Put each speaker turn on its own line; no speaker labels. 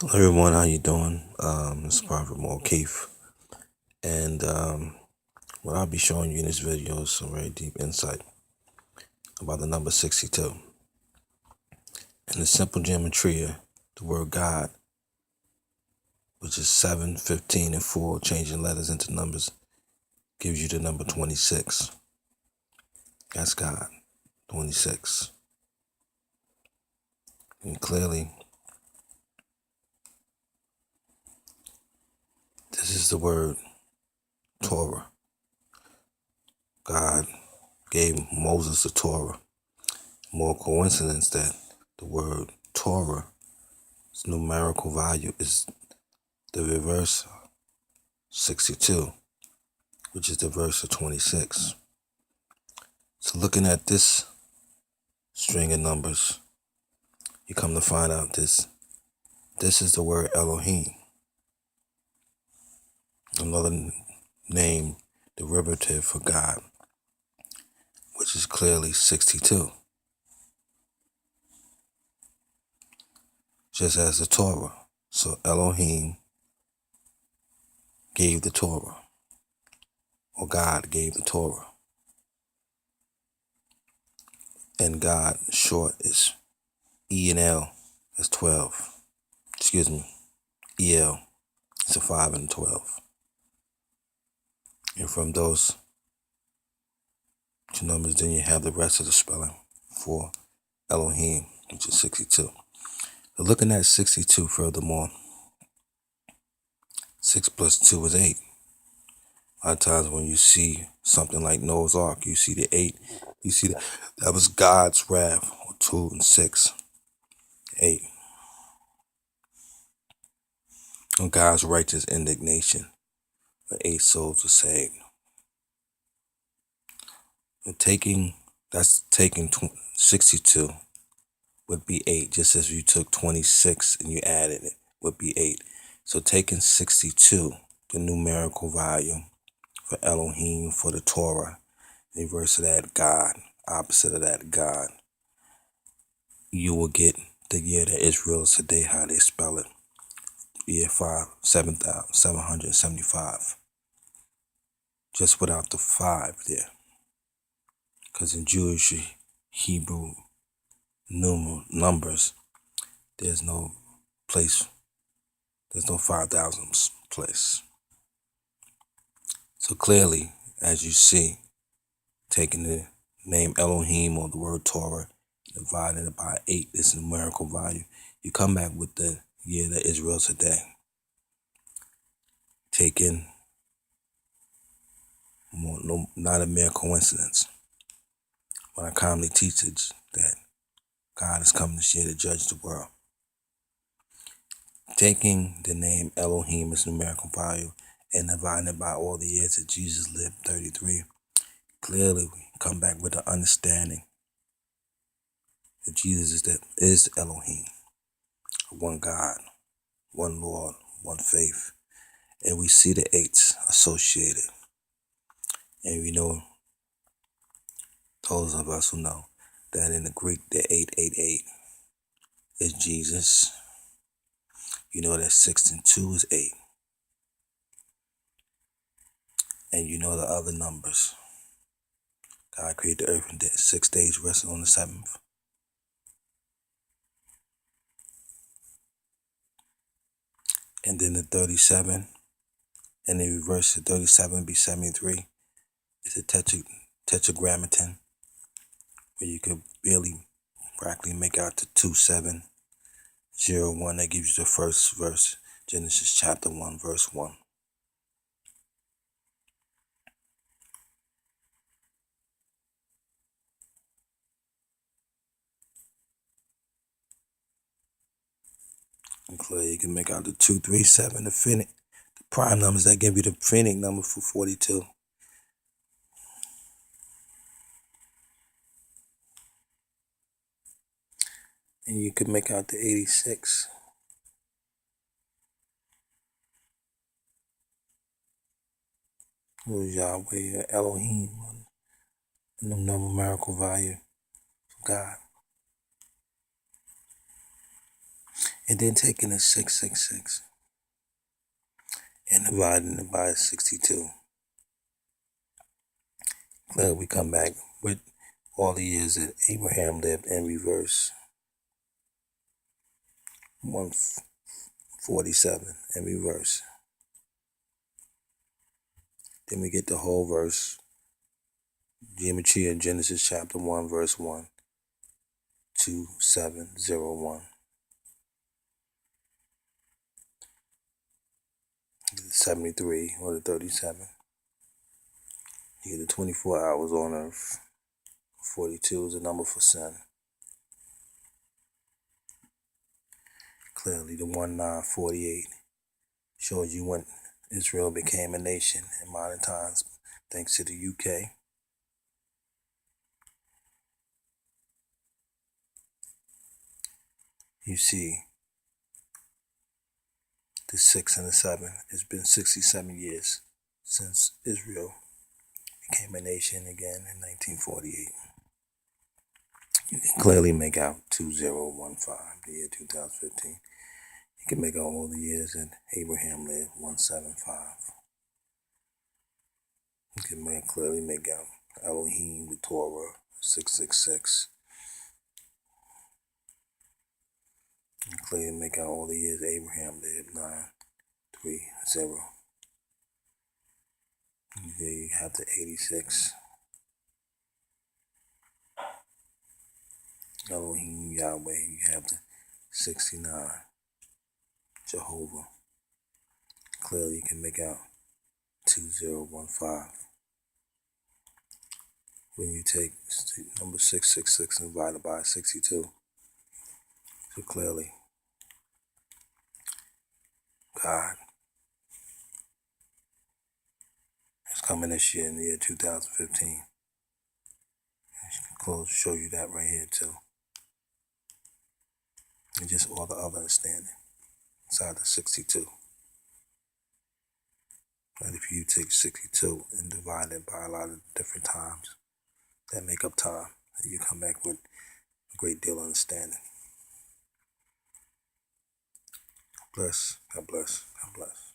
Hello everyone, how you doing? This is Prophet Keith, and what I'll be showing you in this video is some very deep insight about the number 62. In the simple gematria, the word God, which is 7, 15, and 4, changing letters into numbers, gives you the number 26. That's God, 26. And clearly, this is the word Torah. God gave Moses the Torah. More coincidence that the word Torah, its numerical value is the reverse 62, which is the verse of 26. So looking at this string of numbers, you come to find out this is the word Elohim, another name derivative for God, which is clearly 62. Just as the Torah. So Elohim gave the Torah, or God gave the Torah. And God, short, is E and L, that's 12. Excuse me, EL, it's a 5 and 12. And from those two numbers, then you have the rest of the spelling for Elohim, which is 62. But looking at 62 furthermore, 6 plus 2 is 8. A lot of times when you see something like Noah's Ark, you see the 8, you see that was God's wrath, or 2 and 6, 8. And God's righteous indignation, the 8 souls are saved. And that's taking 62 would be 8, just as you took 26 and you added it, would be 8. So taking 62, the numerical value for Elohim, for the Torah, the reverse of that, God, opposite of that, God, you will get the year that Israel is today, how they spell it, year 775, just without the 5 there. Because in Jewish Hebrew numbers, there's no place, there's no 5,000 place. So clearly, as you see, taking the name Elohim or the word Torah, divided it by 8, this numerical value, you come back with the year that Israel today. Taking not a mere coincidence. But I commonly teach it that God is coming this year to judge the world. Taking the name Elohim as numerical value and dividing it by all the years that Jesus lived, 33, clearly we come back with the understanding that Jesus is Elohim, one God, one Lord, one faith. And we see the 8s associated. And we know, those of us who know, that in the Greek, the 888 is Jesus. You know that 6 and 2 is 8. And you know the other numbers. God created the earth in 6 days, rested on the 7th. And then the 37, and the reverse of 37 be 73. It's a tetragrammaton, where you could barely practically make out the 2701. That gives you the first verse, Genesis chapter 1, verse 1. And clearly you can make out the 237, the finite, the prime numbers that give you the finite number for 42. And you can make out the 86. It was Yahweh, Elohim, and the numerical value of God. And then taking the 666 and dividing it by 62. Then we come back with all the years that Abraham lived in reverse. 147 in reverse. Then we get the whole verse. Gematria, Genesis chapter 1, verse 1. 2701. 73 or the 37. You get the 24 hours on earth. 42 is the number for sin. Clearly, the 1948 shows you when Israel became a nation in modern times, thanks to the UK. You see the 6 and the 7. It's been 67 years since Israel became a nation again in 1948. You can clearly make out 2015, the year 2015. You can make out all the years that Abraham lived, 175. You can clearly make out Elohim, the TORAH, 666. You can clearly make out all the years Abraham lived, 930. There you have the 86. Elohim, Yahweh, you have the 69. Jehovah. Clearly you can make out 2015. When you take number 666 and divide it by 62. So clearly, God is coming this year in the year 2015. Close show you that right here too. And just all the other understanding inside the 62. And if you take 62 and divide it by a lot of different times that make up time, you come back with a great deal of understanding. Bless. God bless. God bless.